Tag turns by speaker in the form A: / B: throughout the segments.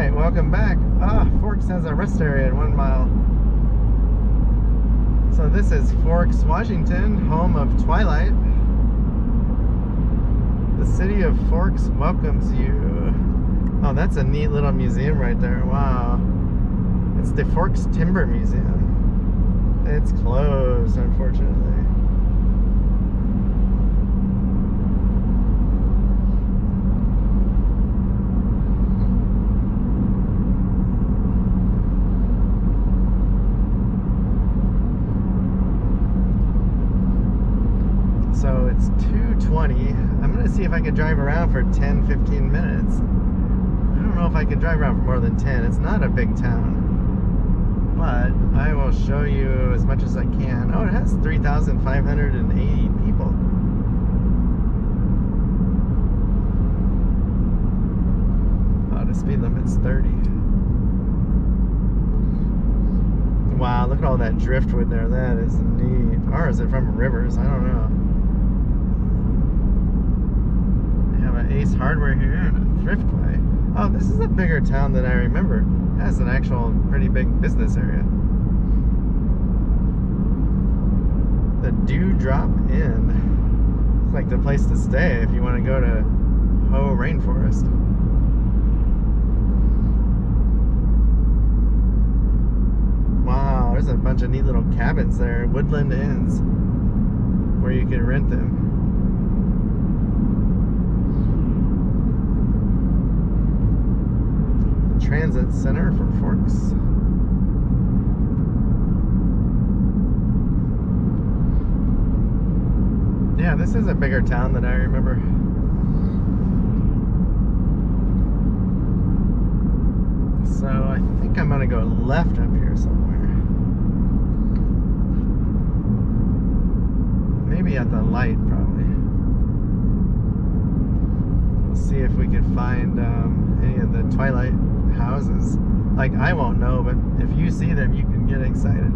A: Alright, welcome back. Forks has a rest area in 1 mile. So this is Forks, Washington, home of Twilight. The city of Forks welcomes you. Oh, that's a neat little museum right there. Wow. It's the Forks Timber Museum. It's closed, unfortunately. So it's 2:20. I'm gonna see if I can drive around for 10-15 minutes. I don't know if I can drive around for more than 10. It's not a big town, but I will show you as much as I can. Oh, it has 3,580 people. Oh, the speed limit's 30. Wow, look at all that driftwood there. That is neat. Or is it from rivers? I don't know. Ace Hardware here and a Thriftway. Oh, this is a bigger town than I remember. It has an actual pretty big business area. The Dewdrop Inn. It's like the place to stay if you want to go to Ho Rainforest. Wow, there's a bunch of neat little cabins there. Woodland Inns where you can rent them. Transit Center for Forks. Yeah, this is a bigger town than I remember. So I think I'm gonna go left up here somewhere. Maybe at the light, probably. We'll see if we can find any of the Twilight houses. Like, I won't know, but if you see them, you can get excited.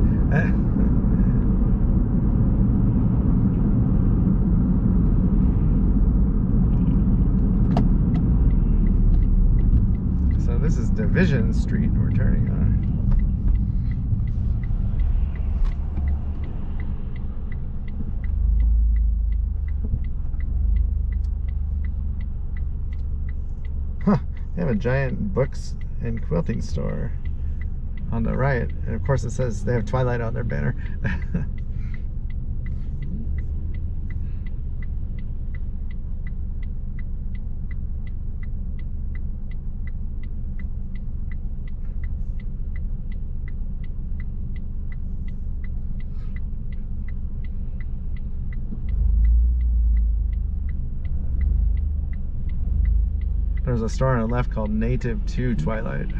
A: So this is Division Street we're turning on. Huh, they have a giant books and quilting store on the right, and of course it says they have Twilight on their banner. There's a store on the left called Native to Twilight.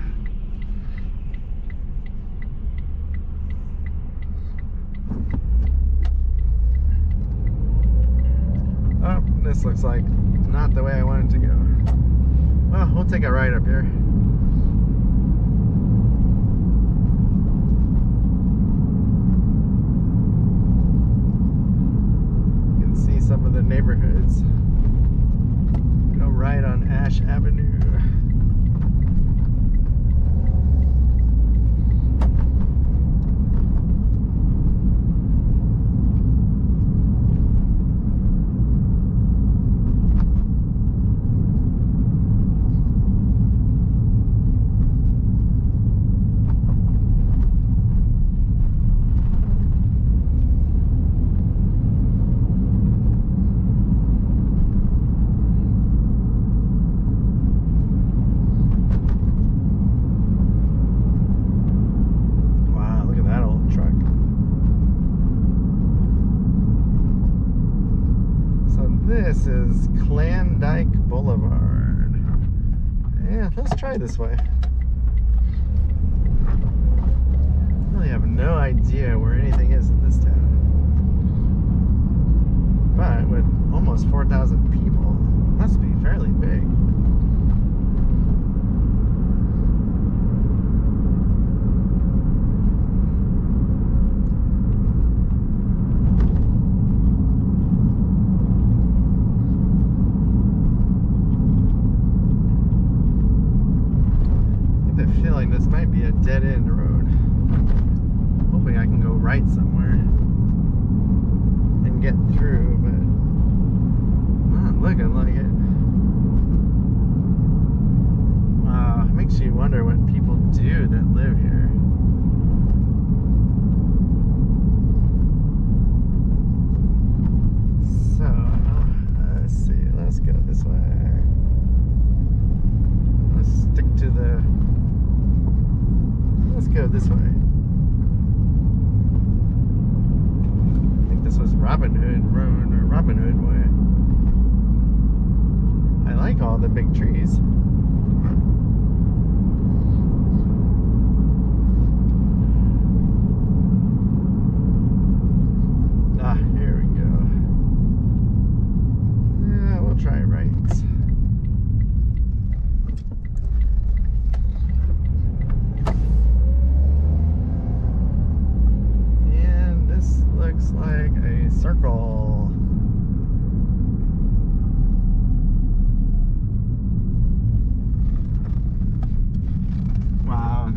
A: Oh, this looks like not the way I wanted to go. Well, we'll take a ride up here. You can see some of the neighborhoods. Go right on Ash Avenue. This is Klondike Boulevard. Yeah, let's try this way. I really have no idea where anything is in this town. But with almost 4,000 people, it must be fairly big. feeling this might be a dead-end road. Hoping I can go right somewhere and get through, but not looking like it. Wow, it makes you wonder what people do that live here. So, let's see, let's go this way. Let's go this way. I think this was Robin Hood Road or Robin Hood Way. I like all the big trees. Here we go. Yeah, we'll try right. Looks like a circle. Wow,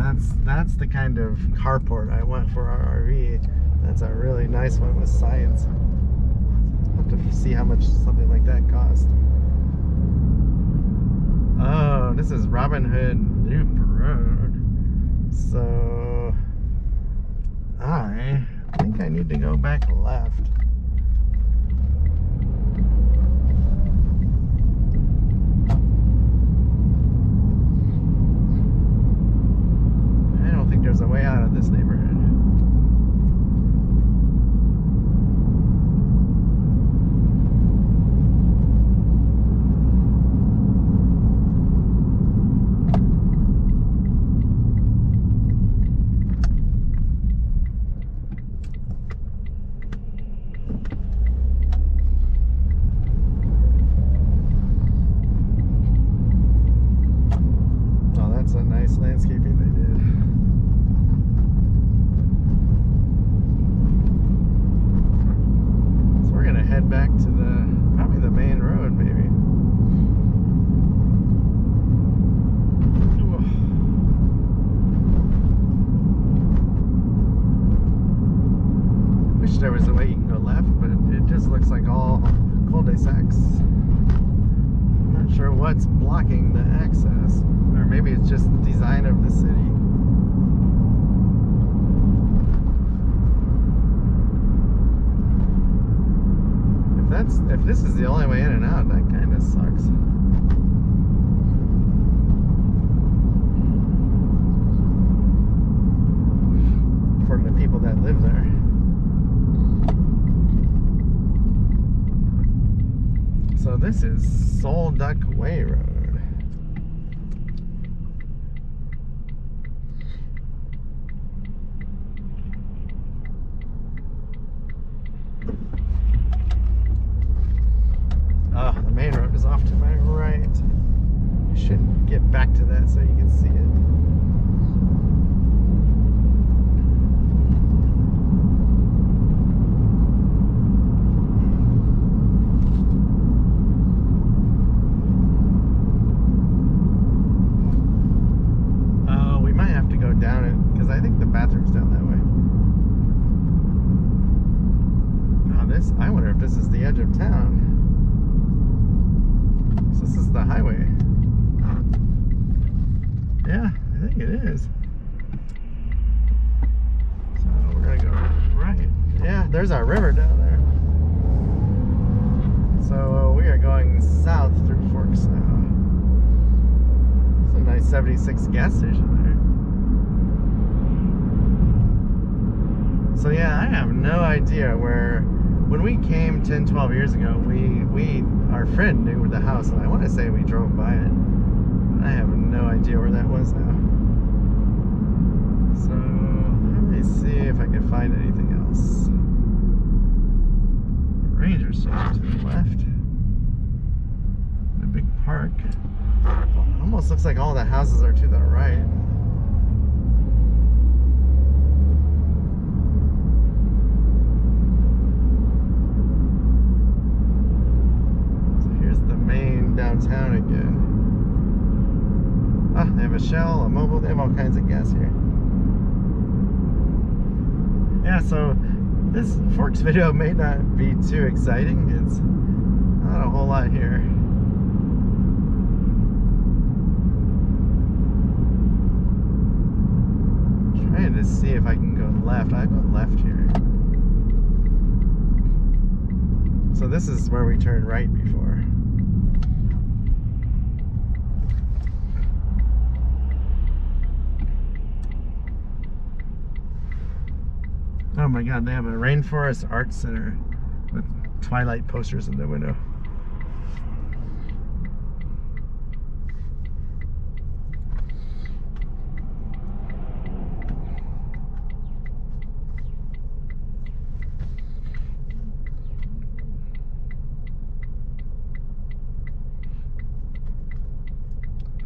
A: that's the kind of carport I want for our RV. That's a really nice one with sides. I'll have to see how much something like that costs. Oh, this is Robin Hood Loop Road. So I think I need to go back left. I don't think there's a way out of this neighborhood. Landscaping they did. So we're gonna head back to probably the main road, maybe. Wish there was a way you can go left, but it just looks like all cul-de-sacs. I'm not sure what's blocking the access. Or maybe it's just the design of the city. If this is the only way in and out, that kind of sucks. For the people that live there. So this is Soul Duck Way Road. Oh, the main road is off to my right. I should get back to that so you can see it. Oh, we might have to go down it because I think the bathroom's down that way. Oh, I wonder if this is the edge of town. This is the highway. Yeah, I think it is. So we're gonna go right. Yeah, there's our river down there. So we are going south through Forks now. It's a nice 76 gas station there. So yeah, I have no idea where. When we came 10-12 years ago, our friend knew the house, and I want to say we drove by it. I have no idea where that was now. So let me see if I can find anything else. Ranger station to the left. The big park. It almost looks like all the houses are to the right. Downtown again. Ah, They have a Shell, a Mobil, they have all kinds of gas here. Yeah, so this Forks video may not be too exciting. It's not a whole lot here. Trying to see if I can go left. I go left here. So this is where we turned right before. Oh my god, they have a Rainforest Art Center with Twilight posters in the window.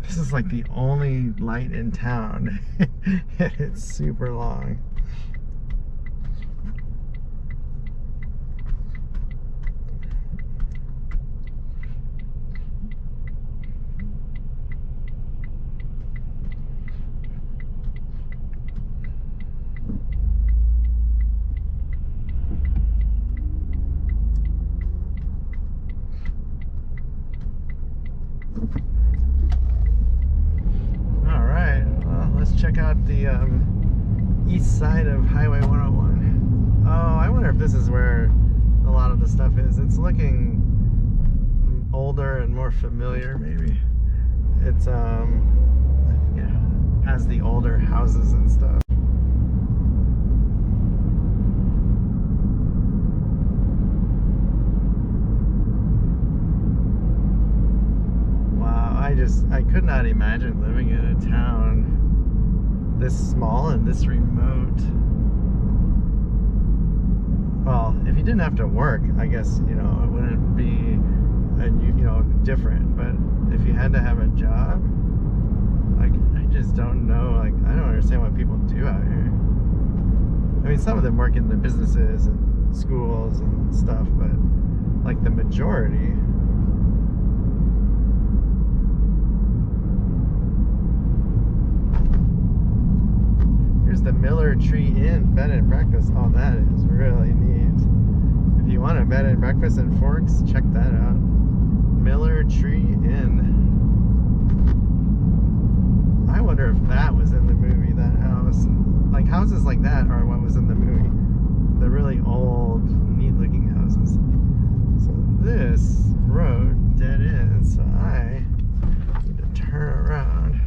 A: This is like the only light in town, and it's super long. Check out the east side of Highway 101. Oh, I wonder if this is where a lot of the stuff is. It's looking older and more familiar, maybe. It's I think it has the older houses and stuff. Wow, I could not imagine living in a town this small and this remote. Well, if you didn't have to work, I guess, you know, it wouldn't be, you know, different. But if you had to have a job, like, I just don't know. Like, I don't understand what people do out here. I mean, some of them work in the businesses and schools and stuff, but like the majority. Here's the Miller Tree Inn bed and breakfast. Oh, that is really neat. If you want a bed and breakfast in Forks, check that out. Miller Tree Inn. I wonder if that was in the movie, that house. Like, houses like that are what was in the movie. The really old, neat-looking houses. So this road dead end, so I need to turn around.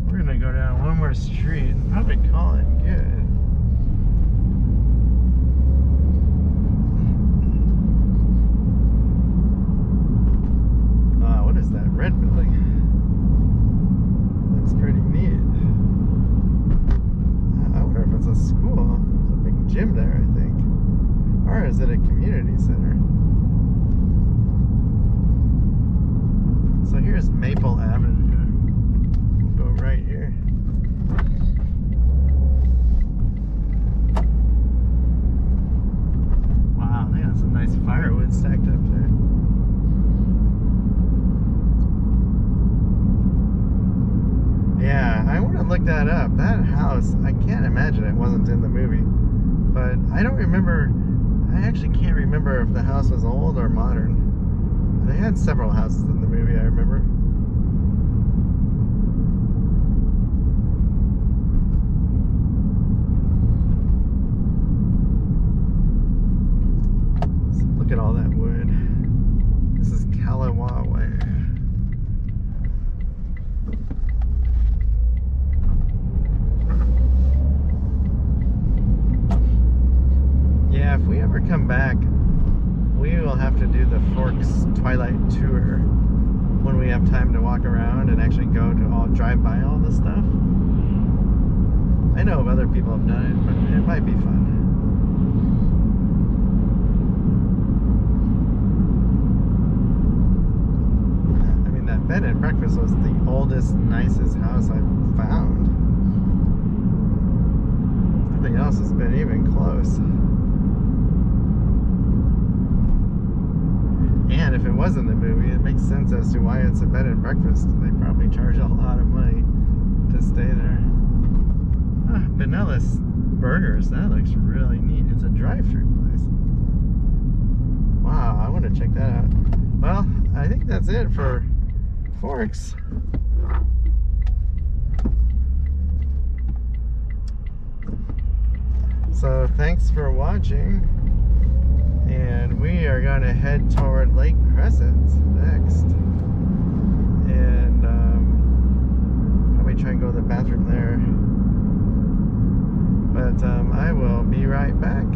A: We're gonna go down one more street and probably call it good. What is that red building? Looks pretty neat. I wonder if it's a school. There's a big gym there, I think. Or is it a community center? So here's Maple Avenue. Right here. Wow, they got some nice firewood stacked up there. Yeah, I want to look that up. That house, I can't imagine it wasn't in the movie. But I don't remember, I actually can't remember if the house was old or modern. They had several houses in the movie, I remember. Look at all that wood. This is Way. Yeah, if we ever come back, we will have to do the Forks Twilight tour when we have time to walk around and actually go to drive by all this stuff. I know of other people have done it, but it might be fun. Bed and breakfast was the oldest, nicest house I've found. Nothing else has been even close. again, if it wasn't a movie, it makes sense as to why it's a bed and breakfast. They probably charge a lot of money to stay there. Benella's Burgers, that looks really neat. It's a drive-thru place. Wow, I want to check that out. Well, I think that's it for Forks. So thanks for watching, and we are going to head toward Lake Crescent next, and probably try and go to the bathroom there. But I will be right back.